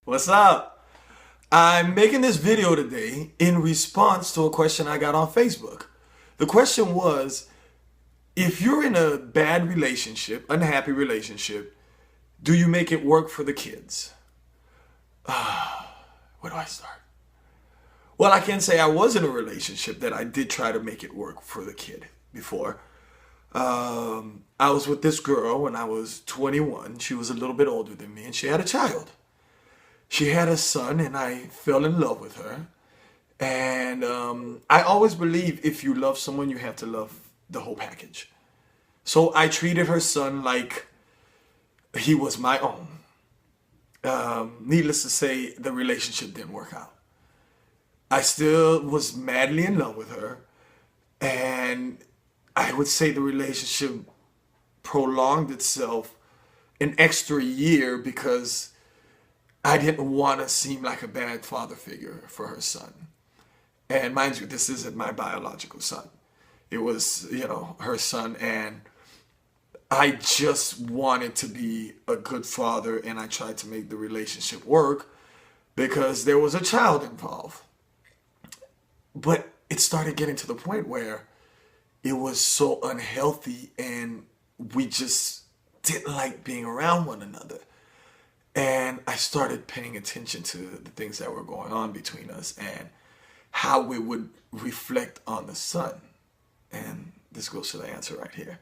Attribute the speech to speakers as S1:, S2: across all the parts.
S1: What's up? I'm making this video today in response to a question I got on Facebook. The question was, if you're in a bad relationship, unhappy relationship, do you make it work for the kids? Where do I start? Well, I can say I was in a relationship that I did try to make it work for the kid before. I was with this girl when I was 21. She was a little bit older than me and she had a child. She had a son and I fell in love with her. And I always believe if you love someone, you have to love the whole package. So I treated her son like he was my own. Needless to say, the relationship didn't work out. I still was madly in love with her. And I would say the relationship prolonged itself an extra year because I didn't want to seem like a bad father figure for her son. And mind you, this isn't my biological son. It was, her son. And I just wanted to be a good father and I tried to make the relationship work because there was a child involved. But it started getting to the point where it was so unhealthy and we just didn't like being around one another. And I started paying attention to the things that were going on between us and how it would reflect on the son. And this goes to the answer right here.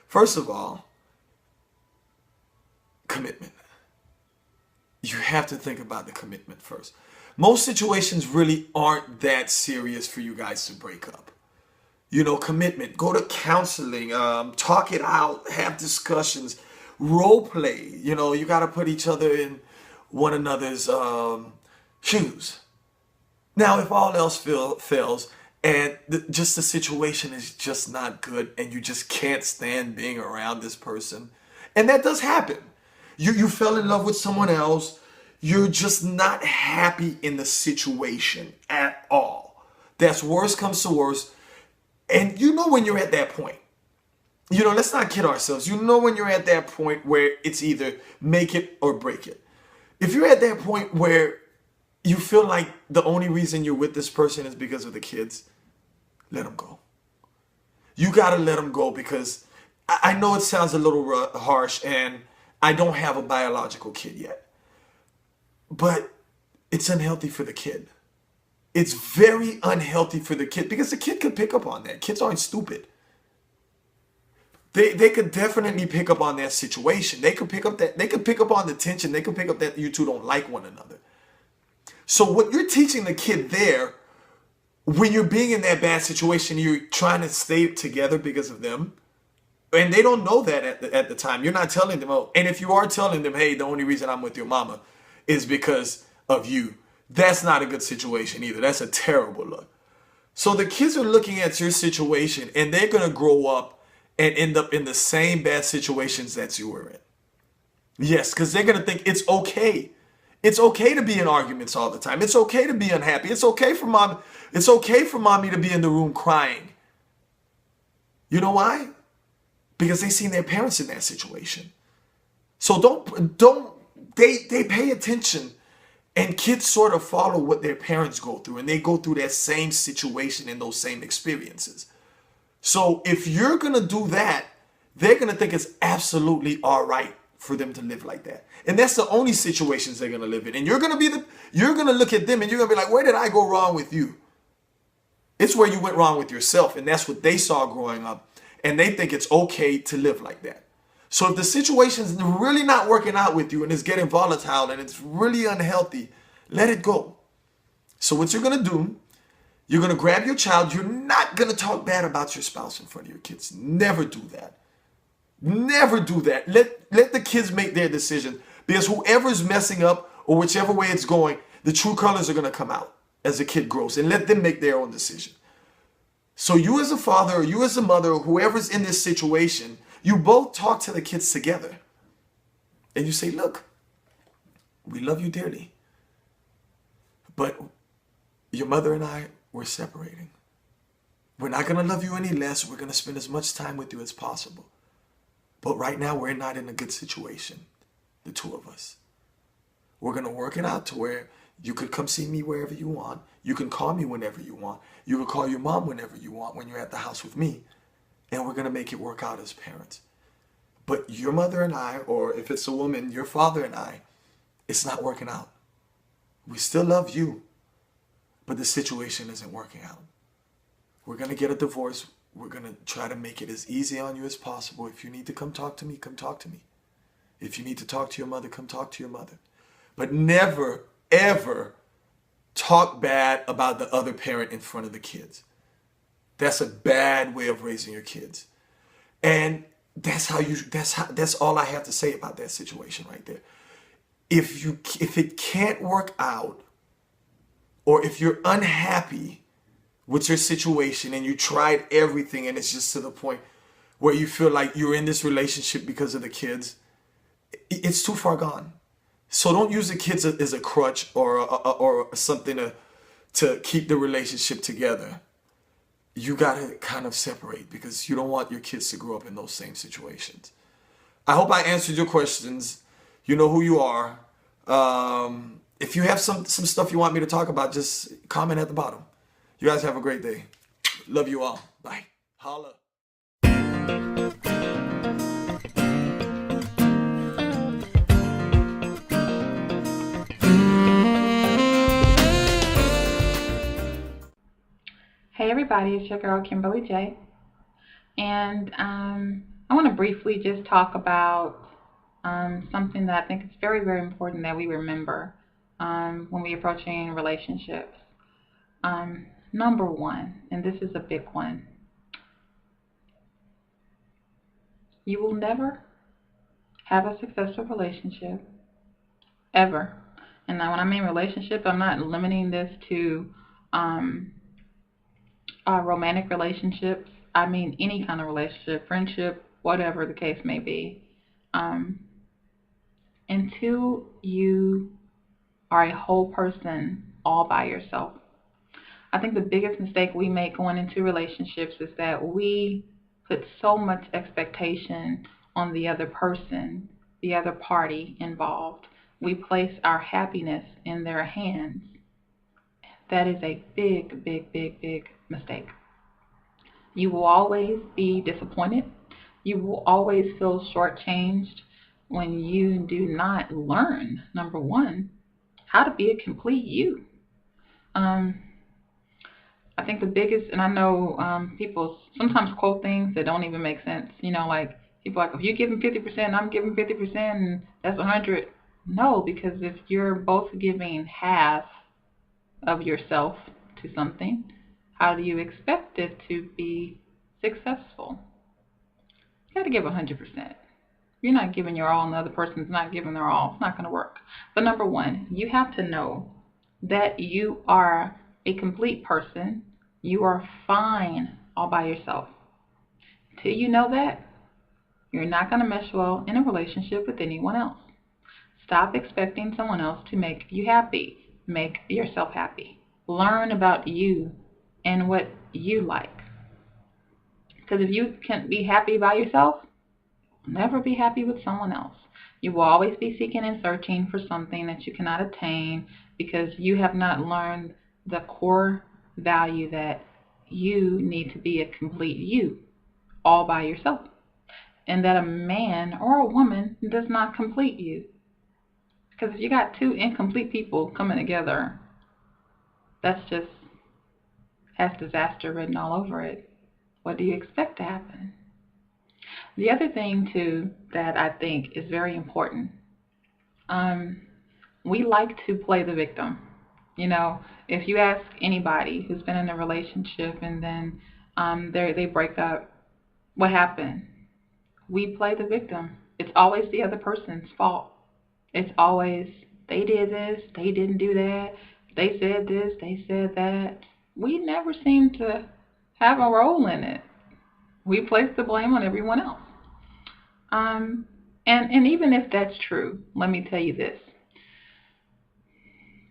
S1: First of all, commitment. You have to think about the commitment first. Most situations really aren't that serious for you guys to break up. Commitment. Go to counseling, talk it out, have discussions, role play. You got to put each other in one another's shoes. Now, if all else fails and just the situation is just not good and you just can't stand being around this person, and that does happen. You fell in love with someone else. You're just not happy in the situation at all. That's worst comes to worst. And when you're at that point, let's not kid ourselves. When you're at that point where it's either make it or break it. If you're at that point where you feel like the only reason you're with this person is because of the kids, let them go. You got to let them go because I know it sounds a little harsh and I don't have a biological kid yet. But it's unhealthy for the kid. It's very unhealthy for the kid because the kid could pick up on that. Kids aren't stupid. They could definitely pick up on that situation. They could pick up on the tension. They could pick up that you two don't like one another. So what you're teaching the kid there, when you're being in that bad situation, you're trying to stay together because of them. And they don't know that at the time. You're not telling them, and if you are telling them, hey, the only reason I'm with your mama is because of you, that's not a good situation either. That's a terrible look. So the kids are looking at your situation and they're going to grow up and end up in the same bad situations that you were in. Yes, because they're going to think it's okay. It's okay to be in arguments all the time. It's okay to be unhappy. It's okay for mommy to be in the room crying. You know why? Because they've seen their parents in that situation. So they pay attention, and kids sort of follow what their parents go through, and they go through that same situation and those same experiences. So if you're going to do that, they're going to think it's absolutely all right for them to live like that. And that's the only situations they're going to live in. And you're going to look at them and you're going to be like, where did I go wrong with you? It's where you went wrong with yourself. And that's what they saw growing up. And they think it's okay to live like that. So if the situation's really not working out with you and it's getting volatile and it's really unhealthy, let it go. So what you're going to do, you're going to grab your child. You're not going to talk bad about your spouse in front of your kids. Never do that. Never do that. Let the kids make their decision, because whoever's messing up or whichever way it's going, the true colors are going to come out as the kid grows, and let them make their own decision. So you as a father or you as a mother or whoever's in this situation, you both talk to the kids together. And you say, look, we love you dearly, but your mother and I, we're separating. We're not going to love you any less. We're going to spend as much time with you as possible. But right now, we're not in a good situation, the two of us. We're going to work it out to where you could come see me wherever you want. You can call me whenever you want. You can call your mom whenever you want when you're at the house with me. And we're going to make it work out as parents. But your mother and I, or if it's a woman, your father and I, it's not working out. We still love you, but the situation isn't working out. We're going to get a divorce. We're going to try to make it as easy on you as possible. If you need to come talk to me, come talk to me. If you need to talk to your mother, come talk to your mother. But never, ever talk bad about the other parent in front of the kids. That's a bad way of raising your kids. And that's all I have to say about that situation right there. If it can't work out, or if you're unhappy with your situation and you tried everything and it's just to the point where you feel like you're in this relationship because of the kids, it's too far gone. So don't use the kids as a crutch or something to keep the relationship together. You gotta kind of separate because you don't want your kids to grow up in those same situations. I hope I answered your questions. You know who you are. If you have some stuff you want me to talk about, just comment at the bottom. You guys have a great day. Love you all. Bye. Holla.
S2: Hey everybody, it's your girl Kimberly J. And I want to briefly just talk about something that I think is very, very important that we remember when we're approaching relationships. Number one, and this is a big one, you will never have a successful relationship, ever. And now when I mean relationship, I'm not limiting this to romantic relationships. I mean any kind of relationship, friendship, whatever the case may be. Until you are a whole person all by yourself. I think the biggest mistake we make going into relationships is that we put so much expectation on the other person, the other party involved. We place our happiness in their hands. That is a big, big, big, big mistake. You will always be disappointed. You will always feel shortchanged when you do not learn, number one, how to be a complete you. I think the biggest, and I know people sometimes quote things that don't even make sense. You know, like people are like, if you're giving 50%, I'm giving 50%, and that's 100. No, because if you're both giving half of yourself to something, how do you expect it to be successful? You got to give 100%. You're not giving your all and the other person's not giving their all. It's not going to work. But number one, you have to know that you are a complete person. You are fine all by yourself. Till you know that, you're not going to mesh well in a relationship with anyone else. Stop expecting someone else to make you happy. Make yourself happy. Learn about you and what you like. Because if you can't be happy by yourself, never be happy with someone else. You will always be seeking and searching for something that you cannot attain because you have not learned the core value that you need to be a complete you all by yourself. And that a man or a woman does not complete you. Because if you got two incomplete people coming together, that's just has disaster written all over it. What do you expect to happen? The other thing, too, that I think is very important, we like to play the victim. You know, if you ask anybody who's been in a relationship and then they break up, what happened? We play the victim. It's always the other person's fault. It's always, they did this, they didn't do that, they said this, they said that. We never seem to have a role in it. We place the blame on everyone else. And even if that's true, let me tell you this.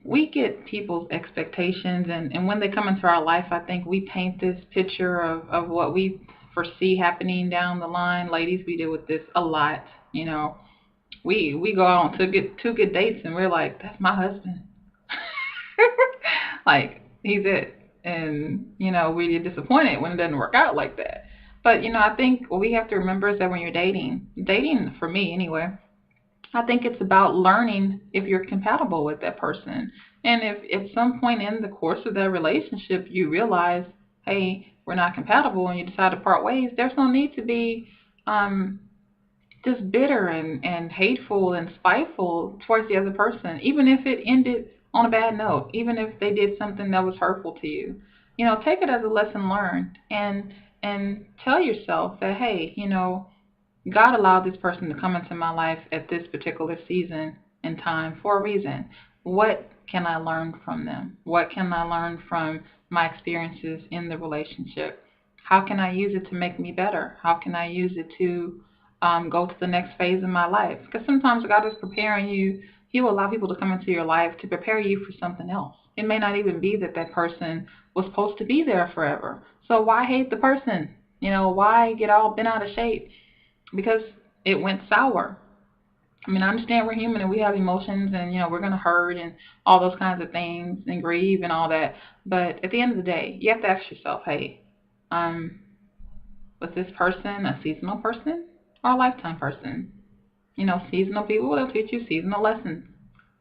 S2: We get people's expectations, and when they come into our life, I think we paint this picture of what we foresee happening down the line. Ladies, we deal with this a lot. You know, we go on to get two good dates and we're like, that's my husband. Like he's it. And we get disappointed when it doesn't work out like that. But I think what we have to remember is that when you're dating for me anyway, I think it's about learning if you're compatible with that person. And if at some point in the course of that relationship you realize, hey, we're not compatible, and you decide to part ways, there's no need to be um, just bitter and hateful and spiteful towards the other person, even if it ended on a bad note, even if they did something that was hurtful to you. Take it as a lesson learned, and tell yourself that, hey, God allowed this person to come into my life at this particular season and time for a reason. What can I learn from them? What can I learn from my experiences in the relationship? How can I use it to make me better? How can I use it to go to the next phase of my life? Because sometimes God is preparing you. He will allow people to come into your life to prepare you for something else. It may not even be that that person was supposed to be there forever. So why hate the person? Why get all bent out of shape because it went sour? I mean, I understand we're human and we have emotions, and we're gonna hurt and all those kinds of things and grieve and all that. But at the end of the day, you have to ask yourself, hey, um, was this person a seasonal person or a lifetime person? Seasonal people will teach you seasonal lessons.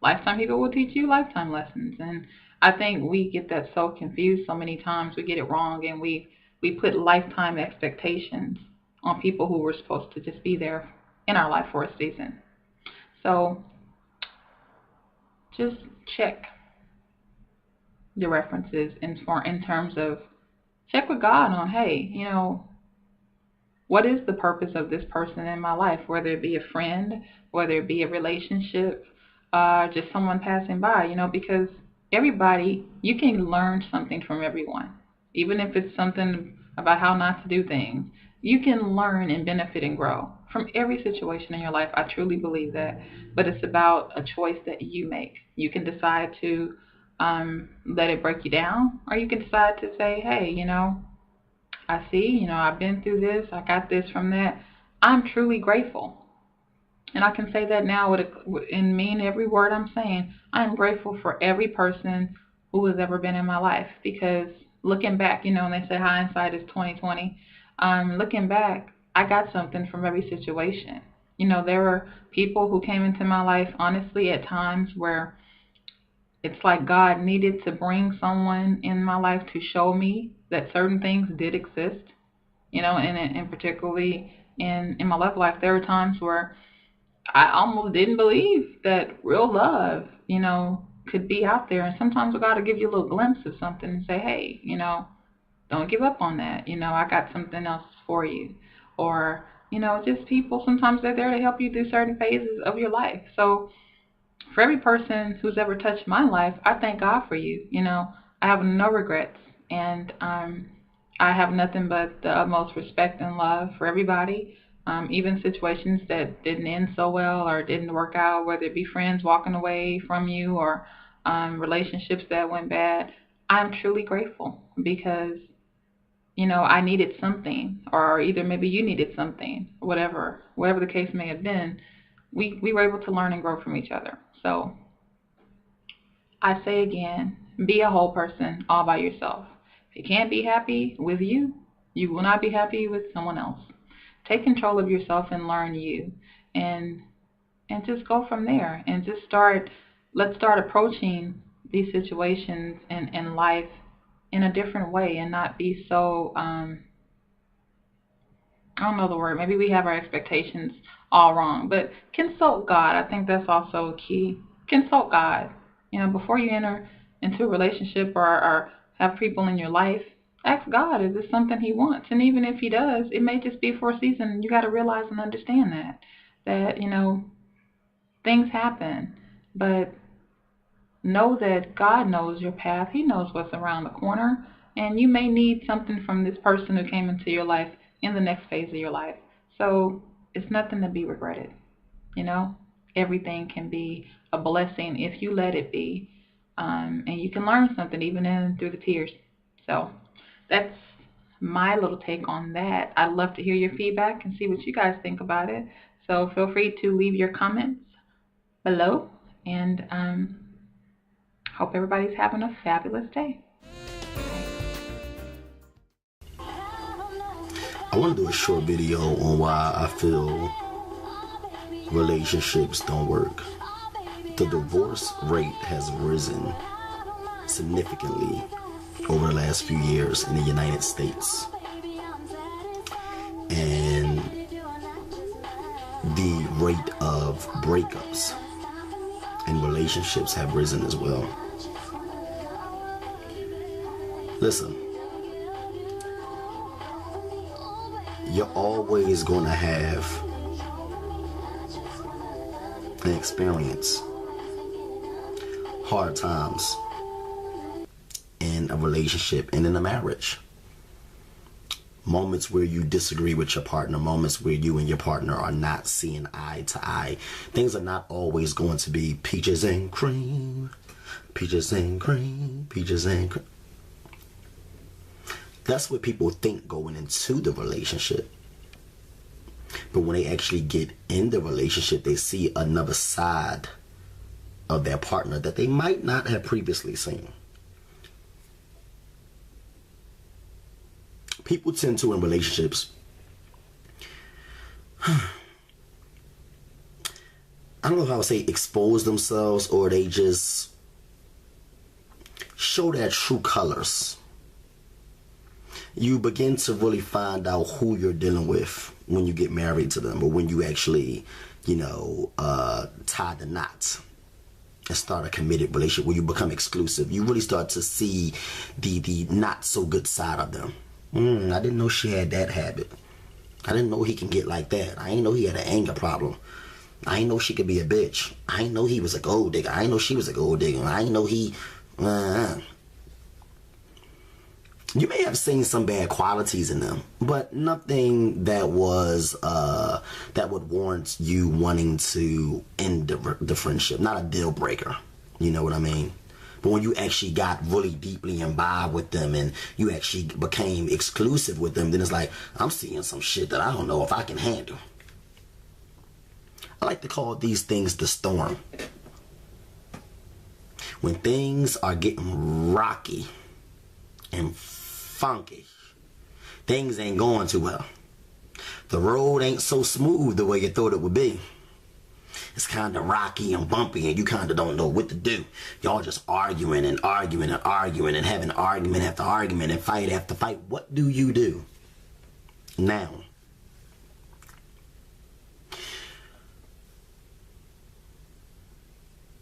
S2: Lifetime people will teach you lifetime lessons. And I think we get that so confused so many times. We get it wrong, and we put lifetime expectations on people who were supposed to just be there in our life for a season. So just check the references in terms of check with God on, hey, what is the purpose of this person in my life, whether it be a friend, whether it be a relationship, just someone passing by, because everybody, you can learn something from everyone, even if it's something about how not to do things. You can learn and benefit and grow from every situation in your life. I truly believe that. But it's about a choice that you make. You can decide to let it break you down, or you can decide to say, hey, I see, I've been through this, I got this from that. I'm truly grateful. And I can say that now and mean every word I'm saying. I'm grateful for every person who has ever been in my life, because looking back, when they say hindsight is 2020, looking back, I got something from every situation. There were people who came into my life, honestly, at times where it's like God needed to bring someone in my life to show me that certain things did exist. And particularly in my love life, there were times where I almost didn't believe that real love, could be out there. And sometimes we got to give you a little glimpse of something and say, hey, don't give up on that. I got something else for you. Or, just people, sometimes they're there to help you through certain phases of your life. So for every person who's ever touched my life, I thank God for you. I have no regrets. And I have nothing but the utmost respect and love for everybody. Even situations that didn't end so well or didn't work out, whether it be friends walking away from you or relationships that went bad, I'm truly grateful because, I needed something, or either maybe you needed something, whatever the case may have been, we were able to learn and grow from each other. So I say again, be a whole person all by yourself. If you can't be happy with you, you will not be happy with someone else. Take control of yourself and learn you, and just go from there, and just let's start approaching these situations in life in a different way, and not be so I don't know the word. Maybe we have our expectations all wrong. But consult God. I think that's also key. Consult God. Before you enter into a relationship, or have people in your life, ask God, is this something He wants? And even if He does, it may just be for a season. You got to realize and understand that things happen. But know that God knows your path. He knows what's around the corner. And you may need something from this person who came into your life in the next phase of your life. So it's nothing to be regretted. You know, everything can be a blessing if you let it be. And you can learn something even through the tears. So that's my little take on that. I'd love to hear your feedback and see what you guys think about it. So feel free to leave your comments below, and hope everybody's having a fabulous day.
S3: I want to do a short video on why I feel relationships don't work. The divorce rate has risen significantly over the last few years in the United States. And the rate of breakups in relationships have risen as well. Listen, you're always going to have an experience hard times in a relationship and in a marriage. Moments where you disagree with your partner, moments where you and your partner are not seeing eye to eye. Things are not always going to be peaches and cream, peaches and cream, peaches and cream. That's what people think going into the relationship. But when they actually get in the relationship, they see another side of their partner that they might not have previously seen. People tend to, in relationships, I don't know how to say expose themselves, or they just show their true colors. You begin to really find out who you're dealing with when you get married to them, or when you actually, tie the knots and start a committed relationship where you become exclusive. You really start to see the not so good side of them. I didn't know she had that habit. I didn't know he can get like that. I didn't know he had an anger problem. I didn't know she could be a bitch. I didn't know he was a gold digger. I didn't know she was a gold digger. I didn't know he... You may have seen some bad qualities in them, but nothing that was that would warrant you wanting to end the friendship. Not a deal breaker. You know what I mean? But when you actually got really deeply imbibed with them and you actually became exclusive with them, then it's like, I'm seeing some shit that I don't know if I can handle. I like to call these things the storm. When things are getting rocky and funky, things ain't going too well. The road ain't so smooth the way you thought it would be. It's kind of rocky and bumpy, and you kind of don't know what to do. Y'all just arguing and arguing and arguing and having argument after argument and fight after fight. What do you do now?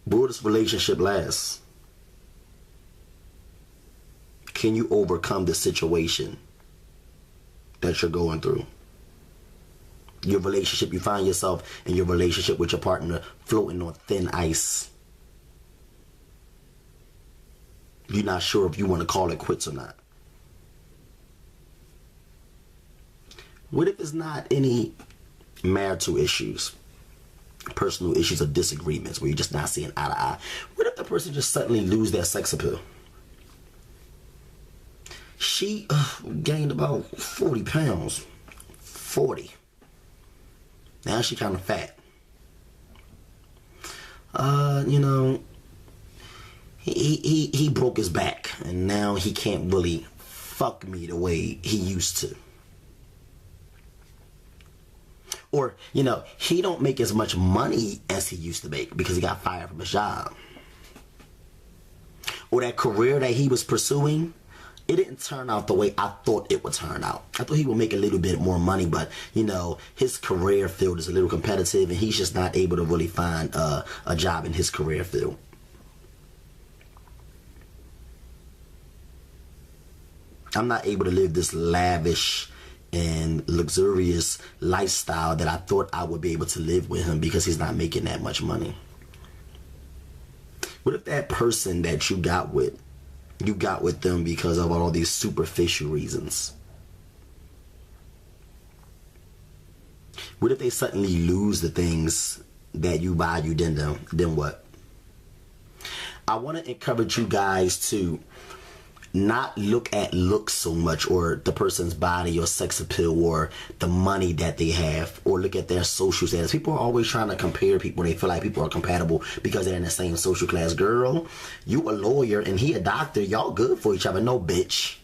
S3: Will this relationship last? Can you overcome the situation that you're going through? Your relationship, you find yourself in your relationship with your partner floating on thin ice. You're not sure if you want to call it quits or not. What if it's not any marital issues, personal issues or disagreements where you're just not seeing eye to eye? What if the person just suddenly lose their sex appeal? She gained about 40 pounds. 40. Now she kind of fat. He broke his back, and now he can't really fuck me the way he used to. Or, he don't make as much money as he used to make because he got fired from his job. Or that career that he was pursuing, it didn't turn out the way I thought it would turn out. I thought he would make a little bit more money, but, his career field is a little competitive, and he's just not able to really find a job in his career field. I'm not able to live this lavish and luxurious lifestyle that I thought I would be able to live with him because he's not making that much money. What if that person that you got with them because of all these superficial reasons? What if they suddenly lose the things that you valued in them? Then what? I want to encourage you guys to not look at looks so much, or the person's body or sex appeal or the money that they have, or look at their social status. People are always trying to compare people. They feel like people are compatible because they're in the same social class. Girl, you a lawyer and he a doctor. Y'all good for each other. No, bitch.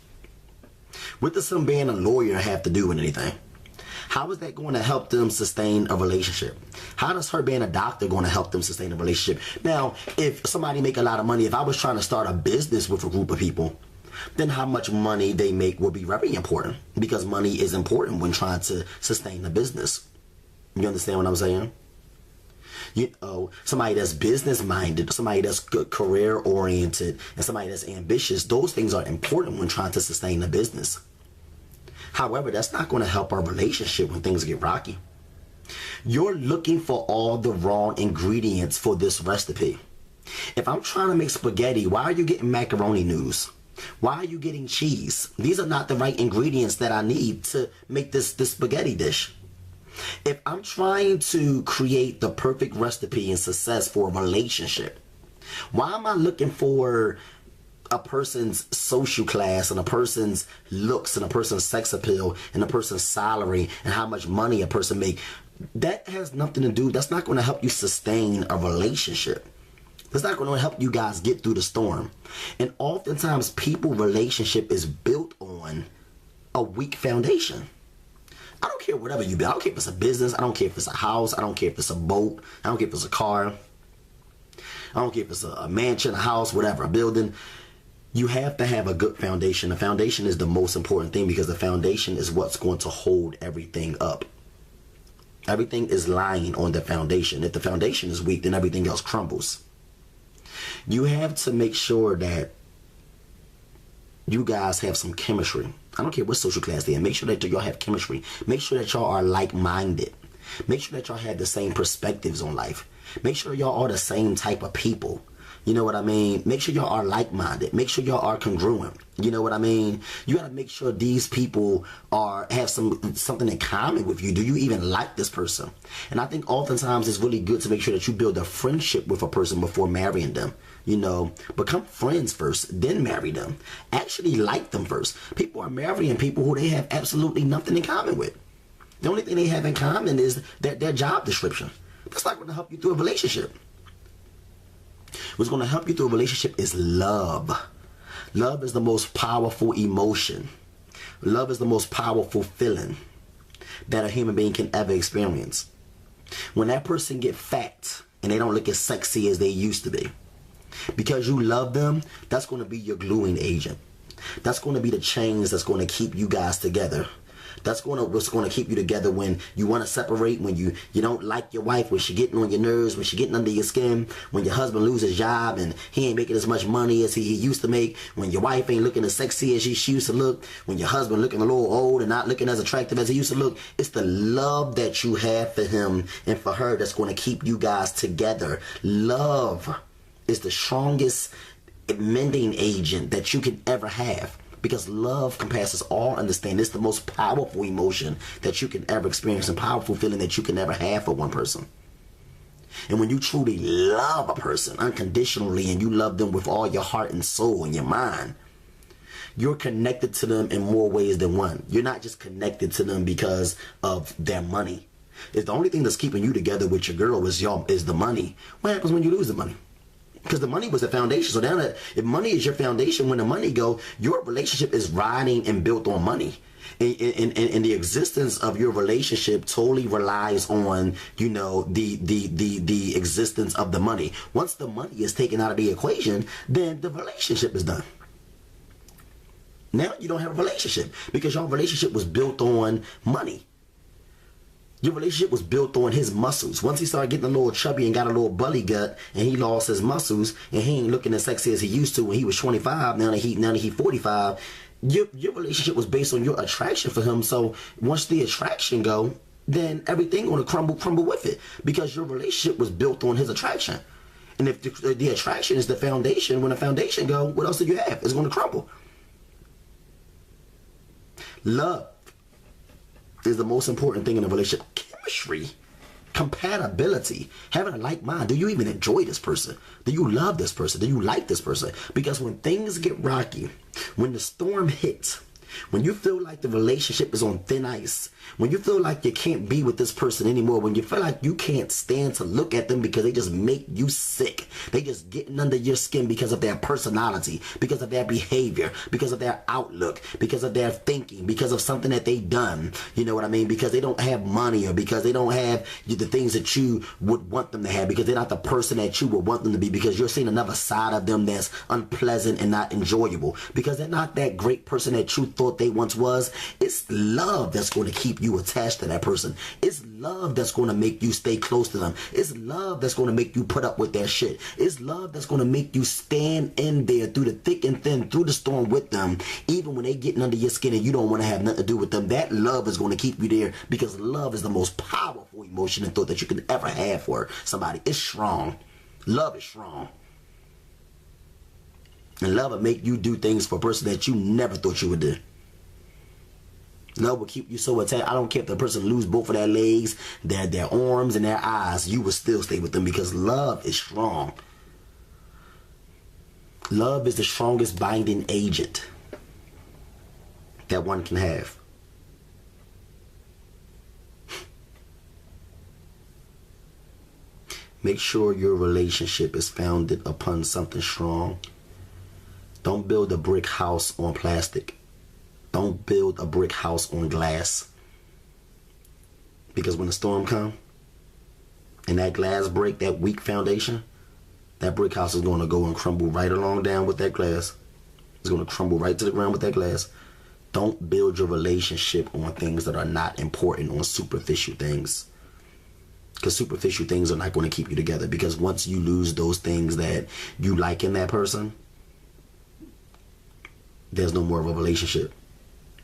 S3: What does some being a lawyer have to do with anything? How is that going to help them sustain a relationship? How does her being a doctor going to help them sustain a relationship? Now, if somebody make a lot of money, if I was trying to start a business with a group of people, then how much money they make will be very important, because money is important when trying to sustain a business. You understand what I'm saying? You know, somebody that's business minded, somebody that's career oriented, and somebody that's ambitious, those things are important when trying to sustain a business. However, that's not going to help our relationship when things get rocky. You're looking for all the wrong ingredients for this recipe. If I'm trying to make spaghetti, why are you getting macaroni noodles? Why are you getting cheese? These are not the right ingredients that I need to make this spaghetti dish. If I'm trying to create the perfect recipe and success for a relationship, why am I looking for a person's social class and a person's looks and a person's sex appeal and a person's salary and how much money a person make? That has nothing to do. That's not going to help you sustain a relationship. That's not going to help you guys get through the storm. And oftentimes, people's relationship is built on a weak foundation. I don't care whatever you build. I don't care if it's a business. I don't care if it's a house. I don't care if it's a boat. I don't care if it's a car. I don't care if it's a mansion, a house, whatever, a building. You have to have a good foundation. The foundation is the most important thing, because the foundation is what's going to hold everything up. Everything is lying on the foundation. If the foundation is weak, then everything else crumbles. You have to make sure that you guys have some chemistry. I don't care what social class they're in. Make sure that y'all have chemistry. Make sure that y'all are like-minded. Make sure that y'all have the same perspectives on life. Make sure y'all are the same type of people. You know what I mean? Make sure y'all are like-minded. Make sure y'all are congruent. You know what I mean? You got to make sure these people have something in common with you. Do you even like this person? And I think oftentimes it's really good to make sure that you build a friendship with a person before marrying them. You know, become friends first, then marry them. Actually like them first. People are marrying people who they have absolutely nothing in common with. The only thing they have in common is their job description. That's not going to help you through a relationship. What's going to help you through a relationship is love. Love is the most powerful emotion. Love is the most powerful feeling that a human being can ever experience. When that person get fat and they don't look as sexy as they used to be, because you love them, that's going to be your gluing agent. That's going to be the chains that's going to keep you guys together. That's what's going to keep you together when you want to separate, when you don't like your wife, when she getting on your nerves, when she getting under your skin, when your husband loses his job and he ain't making as much money as he used to make, when your wife ain't looking as sexy as she used to look, when your husband looking a little old and not looking as attractive as he used to look. It's the love that you have for him and for her that's going to keep you guys together. Love is the strongest mending agent that you can ever have. Because love compasses all understanding. It's the most powerful emotion that you can ever experience, and powerful feeling that you can ever have for one person. And when you truly love a person unconditionally, and you love them with all your heart and soul and your mind, you're connected to them in more ways than one. You're not just connected to them because of their money. If the only thing that's keeping you together with your girl is the money, what happens when you lose the money? Because the money was the foundation. So now that if money is your foundation, when the money go, your relationship is riding and built on money. And the existence of your relationship totally relies on, you know, the existence of the money. Once the money is taken out of the equation, then the relationship is done. Now you don't have a relationship because your relationship was built on money. Your relationship was built on his muscles. Once he started getting a little chubby and got a little belly gut and he lost his muscles and he ain't looking as sexy as he used to when he was 25, now that he's 45, your relationship was based on your attraction for him. So once the attraction go, then everything gonna crumble with it, because your relationship was built on his attraction. And if the attraction is the foundation, when the foundation go, what else do you have? It's gonna crumble. Love is the most important thing in a relationship. Chemistry Compatibility, having a like mind. Do you even enjoy this person? Do you love this person? Do you like this person? Because when things get rocky, when the storm hits, when you feel like the relationship is on thin ice, when you feel like you can't be with this person anymore, when you feel like you can't stand to look at them because they just make you sick, they just getting under your skin because of their personality, because of their behavior, because of their outlook, because of their thinking, because of something that they done, you know what I mean, because they don't have money, or because they don't have the things that you would want them to have, because they're not the person that you would want them to be, because you're seeing another side of them that's unpleasant and not enjoyable, because they're not that great person that you thought they once was. It's love that's going to keep you attached to that person. It's love that's going to make you stay close to them. It's love that's going to make you put up with their shit. It's love that's going to make you stand in there through the thick and thin, through the storm with them, even when they getting under your skin and you don't want to have nothing to do with them. That love is going to keep you there, because love is the most powerful emotion and thought that you can ever have for somebody. It's strong. Love is strong. And love will make you do things for a person that you never thought you would do. Love will keep you so attached. I don't care if the person lose both of their legs, their arms, and their eyes. You will still stay with them, because love is strong. Love is the strongest binding agent that one can have. Make sure your relationship is founded upon something strong. Don't build a brick house on plastic. Don't build a brick house on glass. Because when the storm comes and that glass break, that weak foundation, that brick house is going to go and crumble right along down with that glass. It's going to crumble right to the ground with that glass. Don't build your relationship on things that are not important, on superficial things. Because superficial things are not going to keep you together. Because once you lose those things that you like in that person, there's no more of a relationship.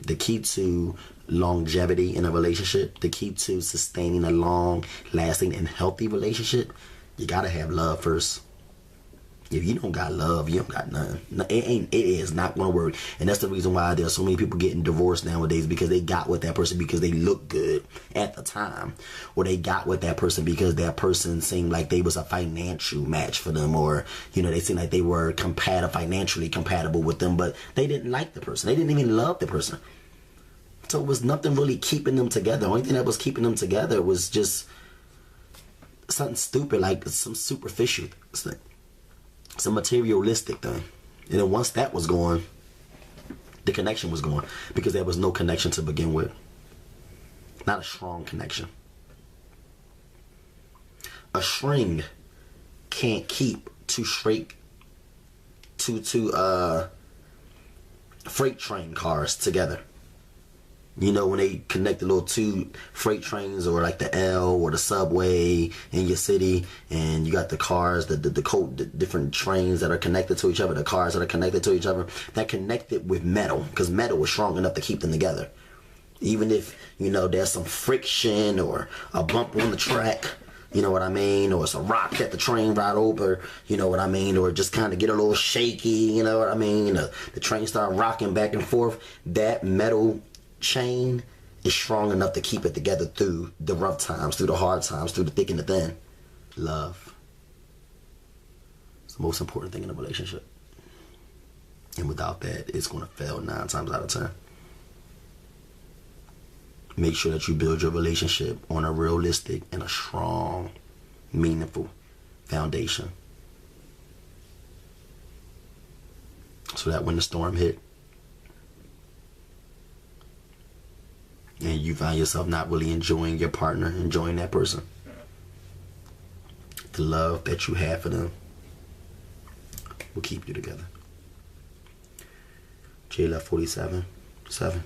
S3: The key to longevity in a relationship, the key to sustaining a long, lasting, and healthy relationship, you gotta have love first. If you don't got love, you don't got nothing. It is not gonna work. And that's the reason why there's so many people getting divorced nowadays, because they got with that person because they looked good at the time, or they got with that person because that person seemed like they was a financial match for them, or you know, they seemed like they were financially compatible with them, but they didn't like the person. They didn't even love the person. So it was nothing really keeping them together. The only thing that was keeping them together was just something stupid, like some superficial thing. Some materialistic thing. And then once that was gone, the connection was gone, because there was no connection to begin with. Not a strong connection. A string can't keep two freight train cars together. You know, when they connect the little two freight trains, or like the L or the subway in your city, and you got the cars, the different trains that are connected to each other, the cars that are connected to each other, that connected with metal, because metal is strong enough to keep them together. Even if, you know, there's some friction or a bump on the track, you know what I mean, or it's a rock that the train ride over, you know what I mean, or just kind of get a little shaky, you know what I mean, the train start rocking back and forth, that metal chain is strong enough to keep it together through the rough times, through the hard times, through the thick and the thin. Love. It's the most important thing in a relationship. And without that, it's going to fail 9 times out of 10. Make sure that you build your relationship on a realistic and a strong, meaningful foundation. So that when the storm hit, and you find yourself not really enjoying your partner, enjoying that person, the love that you have for them will keep you together. J Love 47, 7.